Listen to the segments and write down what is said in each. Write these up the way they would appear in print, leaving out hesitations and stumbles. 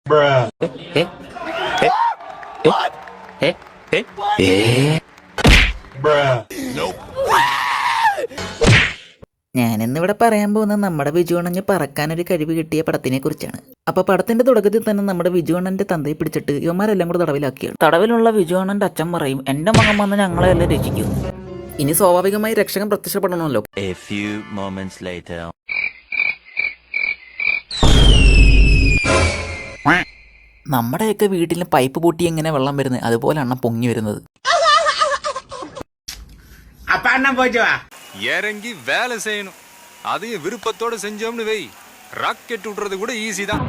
Bruh. Bruh. ഞാനിന്നിവിടെ പറയാൻ പോകുന്നത് നമ്മുടെ ബിജുവണ്ണന് പറക്കാനൊരു കഴിവ് കിട്ടിയ പടത്തിനെ കുറിച്ചാണ്. അപ്പൊ പടത്തിന്റെ തുടക്കത്തിൽ തന്നെ നമ്മുടെ ബിജുവണ്ണന്റെ തന്തയെ പിടിച്ചിട്ട് ഇവന്മാരെല്ലാം കൂടെ തടവിലാക്കിയാണ്. തടവിലുള്ള ബിജുവണ്ണന്റെ അച്ഛൻ പറയും, എന്റെ മകൻ വന്ന് ഞങ്ങളെല്ലാം രക്ഷിക്കും. ഇനി സ്വാഭാവികമായി രക്ഷകൻ പ്രത്യക്ഷപ്പെടണമല്ലോ. നമ്മുടെയൊക്കെ വീട്ടിൽ പൈപ്പ് പൊട്ടി എങ്ങനെ വെള്ളം വരുന്നത് അതുപോലെയാണ് പൊങ്ങി വരുന്നത്. இறங்கி வேலை செய்யணும், அதையும் விருப்பத்தோட செஞ்சோம்னு வை, ராக்கெட் விடுறது கூட ஈஸி தான்.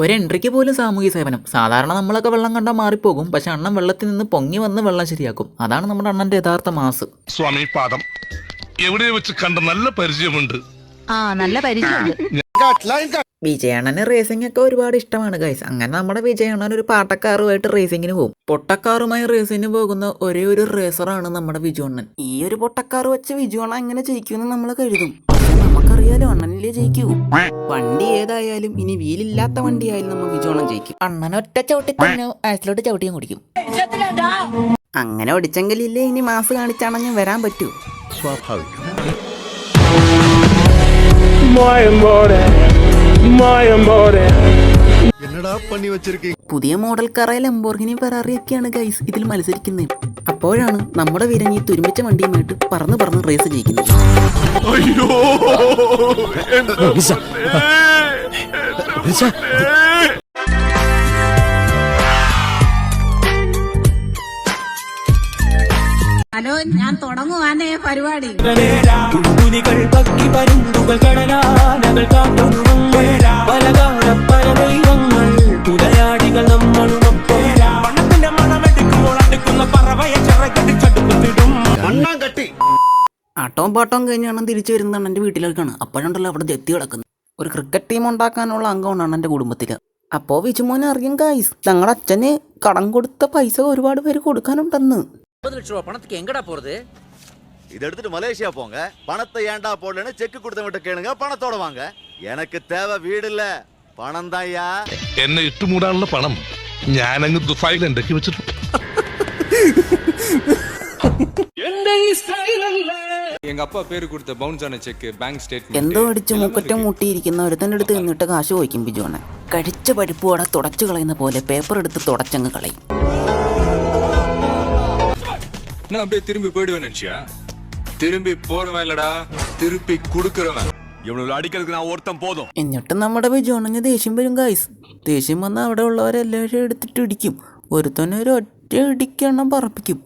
ഒരു എൻട്രിക്ക് പോലും സാമൂഹ്യ സേവനം. സാധാരണ നമ്മളൊക്കെ വെള്ളം കണ്ടാൽ മാറിപ്പോകും, പക്ഷെ അണ്ണൻ വെള്ളത്തിൽ നിന്ന് പൊങ്ങി വന്ന് വെള്ളം ശരിയാക്കും. അതാണ് നമ്മുടെ അണ്ണന്റെ യഥാർത്ഥ മാസ്. സ്വാമി പാദം എവിടെ വെച്ച് കണ്ട നല്ല പരിചയമുണ്ട്. നല്ല പരിചയമുണ്ട്. വിജയണ്ണന് റേസിംഗ് ഒക്കെ ഒരുപാട് ഇഷ്ടമാണ് ഗൈസ്. അങ്ങനെ നമ്മുടെ വിജയണ്ണൻ ഒരു പാട്ടക്കാറുമായിട്ട് റേസിങ്ങിന് പോകും. പൊട്ടക്കാറുമായി റേസിങ്ങിന് പോകുന്ന ഒരേ ഒരു റേസറാണ് നമ്മുടെ വിജുവണ്ണൻ. ഈ ഒരു പൊട്ടക്കാറ് വെച്ച് വിജുവണ്ണൻ എങ്ങനെ ജയിക്കുമെന്ന് നമ്മൾ കരുതും. പക്ഷെ നമുക്കറിയാലോ അണ്ണനിലേ ജയിക്കൂ. വണ്ടി ഏതായാലും, ഇനി വീലില്ലാത്ത വണ്ടി ആയാലും നമ്മൾ വിജുവണ്ണൻ ജയിക്കും. അണ്ണൻ ഒറ്റ ചവിട്ടി തന്നെ ആഴ്ചയിലോട്ട് ചവിട്ടിയും കുടിക്കും. അങ്ങനെ ഒടിച്ചെങ്കിലില്ലേ ഇനി മാസ് കാണിച്ചാണെങ്കിൽ വരാൻ പറ്റൂ. പുതിയ മോഡൽ കാറായ ലംബോർഗിനി ഫെറാറിയൊക്കെയാണ് ഗൈസ് ഇതിൽ മത്സരിക്കുന്നത്. അപ്പോഴാണ് നമ്മുടെ വിരഞ്ഞി തുരുമ്പിച്ച വണ്ടിയുമായിട്ട് പറന്ന് പറന്ന് റേസ് ജയിക്കുന്നത്. ഹലോ, ഞാൻ തുടങ്ങുവാനേ പരിപാടി. ആട്ടവും പാട്ടവും കഴിഞ്ഞാണ് തിരിച്ചു വരുന്നതാണ് എൻ്റെ വീട്ടിലേക്കാണ്. അപ്പോഴുണ്ടല്ലോ അവിടെ ജെത്തി കിടക്കുന്നത്. ഒരു ക്രിക്കറ്റ് ടീം ഉണ്ടാക്കാനുള്ള അംഗമാണ് എൻ്റെ കുടുംബത്തിൽ. അപ്പോൾ വിജുമോനെ അറിയാം ഗൈസ്, ഞങ്ങളുടെ അച്ഛന് കടം കൊടുത്ത പൈസ ഒരുപാട് പേര് കൊടുക്കാനുണ്ടെന്ന്. 50 லட்சம் ரூபாய் பணத்துக்கு எங்கடா போறது? இத எடுத்துட்டு மலேசியா போங்க, பணத்தை ஏன்டா போடலன்னு செக் கொடுத்தவங்கிட்ட கேளுங்க, பணத்தோட வாங்க. எனக்கு தேவை வீடு இல்ல, பணம் தான்யா. എന്നെ ഇട്ടുമൂടാനുള്ള പണം ഞാനങ്ങ് ദുബായിൽ ഉണ്ടാക്കി വെച്ചിട്ടുണ്ട്. எங்க அப்பா பேரு கொடுத்த பவுன்ஸ் ஆன செக், பேங்க் ஸ்டேட்மெண்ட் എന്തോ അടിച്ച് മൂക്കറ്റം മുട്ടിയിരിക്കുന്ന ഒരുത്തൻ്റെ അടുത്ത് നിന്നിട്ട് കാശ് ചോദിക്കും ബിജുവണ്ണൻ. കഴിച്ച പരിപ്പുവട തുടച്ചു കളയുന്ന പോലെ പേപ്പർ എടുത്ത് തുടച്ചങ്ങ് കളയും. நான் அப்படியே திரும்பி போயிடுவேன் நினைச்சியா? திரும்பி போறவன் இல்லடா, திருப்பி குடுக்கறவன். இவனுக்கு அடிக்கிறதுக்கு நான் ஒருத்தன் போதும். എന്നിട്ട് നമ്മുടെ ബിജുവണ്ണന് ദേഷ്യം വരും ഗൈസ്. ദേഷ്യം വന്നാൽ അവിടെ ഉള്ളവരെല്ലാവരും എടുത്തിട്ട് ഇടിക്കും. ഒരുത്തന്നെ ഒരു ഒറ്റ ഇടിക്കെണ്ണം പറപ്പിക്കും.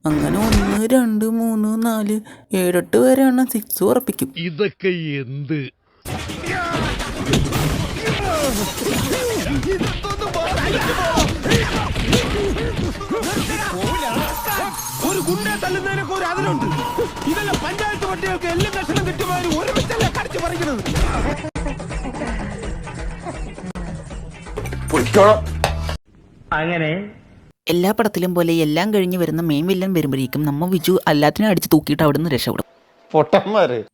അങ്ങനെ 1 2 3 4 7 8 വരെ എണ്ണം 6 ഉറപ്പിക്കും. ഇതൊക്കെ എന്ത് ഒരു ഗുണ്ടെ തല്ലുന്നതിനൊക്കെ ഒരു അതിലുണ്ട്. ഇതെല്ലാം പഞ്ചായത്ത് പട്ടികൾക്ക് എല്ലാം കഷണം കിട്ടുമാതിരി ഒരുമിച്ചല്ല കടിച്ചു പറിക്കുന്നത്. അങ്ങനെ എല്ലാ പടത്തിലും പോലെ എല്ലാം കഴിഞ്ഞ് വരുന്ന മെയിൻ വില്ലൻ വരുമ്പോഴേക്കും നമ്മ വിജു എല്ലാത്തിനും അടിച്ച് തൂക്കിയിട്ട് അവിടെ നിന്ന് രക്ഷപ്പെടും.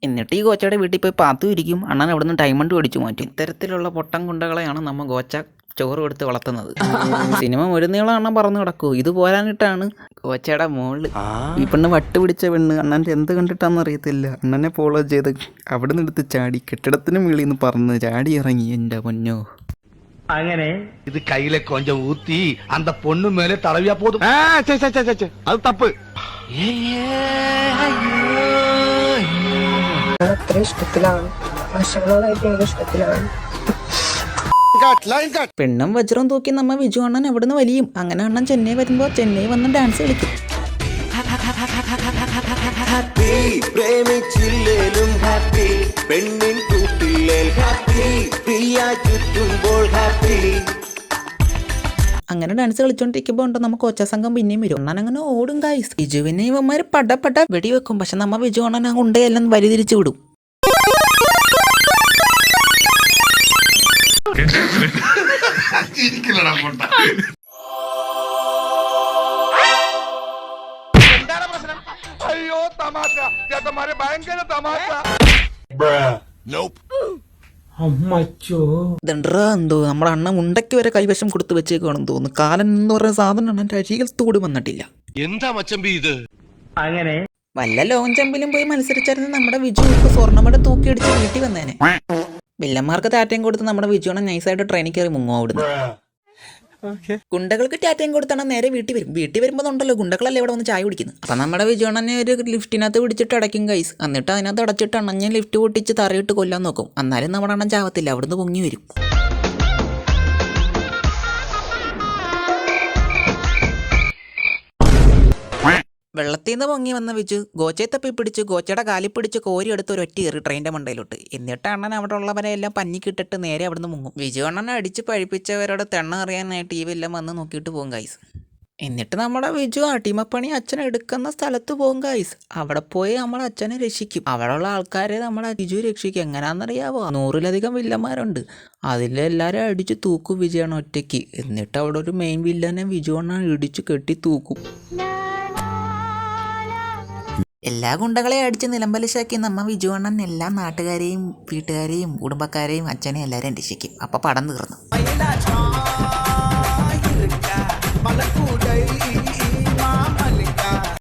എന്നിട്ട് ഈ ഗോച്ചയുടെ വീട്ടിൽ പോയി പാത്തു ഇരിക്കും. അണ്ണൻ അവിടെ നിന്ന് ഡയമണ്ട് അടിച്ചു മാറ്റും. ഇത്തരത്തിലുള്ള പൊട്ടം കുണ്ടകളെയാണ് നമ്മ ഗോച്ച ചോറ് കൊടുത്ത് വളർത്തുന്നത്. സിനിമ ഒരു നീളം അണ്ണൻ പറന്ന് കിടക്കൂ. ഇത് പോരാനിട്ടാണ് ഗോച്ചയുടെ മോള് ഈ പെണ്ണ് വട്ട് പിടിച്ച പെണ്ണ്. അണ്ണൻ്റെ എന്ത് കണ്ടിട്ടാന്ന് അറിയത്തില്ല. അണ്ണനെ ഫോളോ ചെയ്ത് അവിടെ നിന്ന് എടുത്ത് ചാടി കെട്ടിടത്തിന് മുകളിൽ നിന്ന് പറന്ന് ചാടി ഇറങ്ങി. എൻ്റെ പൊന്നോ, അങ്ങനെ ഇത് കയ്യിലെ കൊഞ്ചം ഊത്തി അന്ത പൊണ്ണു മേലെ തടവിയാ പോതും. അത് തപ്പ്. ഇഷ്ടത്തിലാണ്, വർഷങ്ങളോളായിട്ട് ഇഷ്ടത്തിലാണ്. പെണ്ണും വജ്രം തൂക്കി നമ്മ വിജു അണ്ണൻ എവിടുന്ന് വലിയും. അങ്ങനെ അണ്ണൻ ചെന്നൈ വരുമ്പോൾ ചെന്നൈ വന്ന് ഡാൻസ് കളിക്കും. അങ്ങനെ ഡാൻസ് കളിച്ചോണ്ടിരിക്കുമ്പോ ഉണ്ട് നമ്മ കോച്ച സംഘം പിന്നെയും വരും. അണ്ണൻ അങ്ങനെ ഓടും ഗൈസ്. വിജുവിനെ ഇവന്മാര് പട വെടിവെക്കും. പക്ഷെ നമ്മ വിജു അണ്ണൻ ഉണ്ടയെല്ലാം വരി തിരിച്ചു വിടും. എന്താണ് പ്രശ്നം? അയ്യോ തമാശ ചേട്ടന്മാരെ ഭയങ്കര തമാശ. Bruh. ഇതെണ്ടാ എന്തോ നമ്മുടെ അണ്ണൻ ഉണ്ടയ്ക്ക് വരെ കൈവശം കൊടുത്ത് വെച്ചേക്കാണെന്ന് തോന്നുന്നു. കാലൻ എന്ന് പറയുന്ന സാധനം എൻ്റെ അരികത്തോട് വന്നിട്ടില്ല. എന്താ മച്ചമ്പി ഇത്? വല്ല ലോങ് ജമ്പിലും പോയി മത്സരിച്ചായിരുന്നു നമ്മുടെ വിജു ഇപ്പൊ സ്വർണ്ണമെഡൽ തൂക്കിയടിച്ച് വീട്ടിൽ വന്നേനെ. വില്ലന്മാർക്ക് ടാറ്റയും കൊടുത്ത് നമ്മുടെ വിജുവാണ് നൈസായിട്ട് ട്രെയിനിൽ കയറി മുങ്ങോ അവിടുന്ന്. ഗുണ്ടകൾക്ക് ടാറ്റയും കൊടുത്താണ് നേരെ വീട്ടിൽ വരും. വീട്ടിൽ വരുമ്പോൾ ഉണ്ടല്ലോ ഗുണ്ടകളല്ലേ ഇവിടെ വന്ന് ചായ കുടിക്കുന്നത്. അപ്പം നമ്മുടെ വിജുവണ്ണനെ ഒരു ലിഫ്റ്റിനകത്ത് പിടിച്ചിട്ട് അടയ്ക്കും ഗൈസ്. എന്നിട്ട് അതിനകത്ത് അടച്ചിട്ട് അണ്ണഞ്ഞ് ലിഫ്റ്റ് പൊട്ടിച്ച് തറയിട്ട് കൊല്ലാൻ നോക്കും. എന്നാലും നമ്മുടെ അണ്ണൻ ചാവത്തില്ല, അവിടുന്ന് പൊങ്ങി വരും. വെള്ളത്തിൽ നിന്ന് പൊങ്ങി വന്ന വിജു ഗോച്ചയെ തപ്പി പിടിച്ച് ഗോച്ചയുടെ കാലിൽ പിടിച്ച് കോരി എടുത്ത് ഒരു ഒറ്റ കയറി ട്രെയിൻ്റെ മണ്ടയിലോട്ട്. എന്നിട്ട് അണ്ണൻ അവിടെ ഉള്ളവരെ എല്ലാം പഞ്ഞിക്കിട്ടിട്ട് നേരെ അവിടുന്ന് മുങ്ങും. വിജു അണ്ണനെ അടിച്ച് പഴിപ്പിച്ചവരോട് തെണ്ണ അറിയാനായിട്ട് ടി വി എല്ലാം വന്ന് നോക്കിയിട്ട് പോകും ഗൈസ്. എന്നിട്ട് നമ്മുടെ വിജു അടിമപ്പണി അച്ഛൻ എടുക്കുന്ന സ്ഥലത്ത് പോകും ഗൈസ്. അവിടെ പോയി നമ്മളെ അച്ഛനെ രക്ഷിക്കും. അവിടെയുള്ള ആൾക്കാരെ നമ്മളെ വിജു രക്ഷിക്കും. എങ്ങനെയാണെന്നറിയാവോ? 100-ലധികം വില്ലന്മാരുണ്ട്. അതിലെല്ലാവരും അടിച്ച് തൂക്കും വിജയാണ് ഒറ്റയ്ക്ക്. എന്നിട്ട് അവിടെ ഒരു മെയിൻ വില്ലനെ വിജു അണ്ണൻ ഇടിച്ച് കെട്ടി തൂക്കും. എല്ലാ ഗുണ്ടകളെയും അടിച്ച് നിലംപലിശാക്കി നമ്മ വിജു അണ്ണൻ എല്ലാ നാട്ടുകാരെയും വീട്ടുകാരെയും കുടുംബക്കാരെയും അച്ഛനെയും എല്ലാവരെയും രക്ഷിക്കും. അപ്പം പടം തീർന്നു.